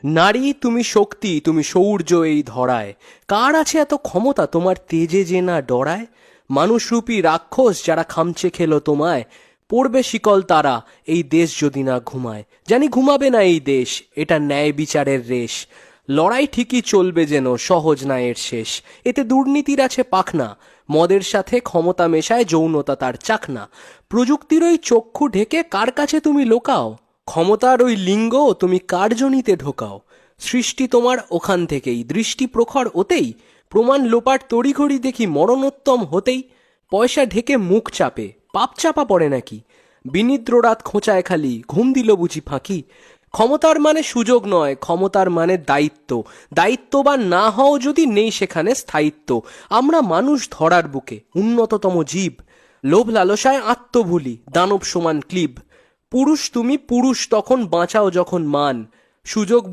নারী তুমি শক্তি, তুমি শৌর্য এই ধরায়। কার আছে এত ক্ষমতা তোমার তেজে যে না ডরায়? মানুষরূপী রাক্ষস যারা খামচে খেলো তোমায়, পড়বে শিকল তারা এই দেশ যদি না ঘুমায়। জানি ঘুমাবে না এই দেশ, এটা ন্যায় বিচারের রেশ। লড়াই ঠিকই চলবে যেন, সহজ না এর শেষ। এতে দুর্নীতির আছে পাখনা, মদের সাথে ক্ষমতা মেশায় যৌনতা তার চাকনা। প্রযুক্তির ওই চক্ষু ঢেকে কার কাছে তুমি লোকাও? ক্ষমতার ওই লিঙ্গ তুমি কার্যনীতে ঢোকাও। সৃষ্টি তোমার ওখান থেকেই, দৃষ্টি প্রখর ওতেই। প্রমাণ লোপাট তড়িঘড়ি দেখি মরণোত্তম হতেই। পয়সা ঢেকে মুখ চাপে, পাপ চাপা পড়ে নাকি? বিনিদ্র রাত খোঁচায় খালি, ঘুম দিল বুঝি ফাঁকি? ক্ষমতার মানে সুযোগ নয়, ক্ষমতার মানে দায়িত্ব। দায়িত্ববান না হও যদি, নেই সেখানে স্থায়িত্ব। আমরা মানুষ ধরার বুকে উন্নততম জীব। লোভ লালসায় আত্মভুলি, দানব সমান ক্লিব। পুরুষ তুমি পুরুষ তখন, বাঁচাও যখন মান। সুযোগ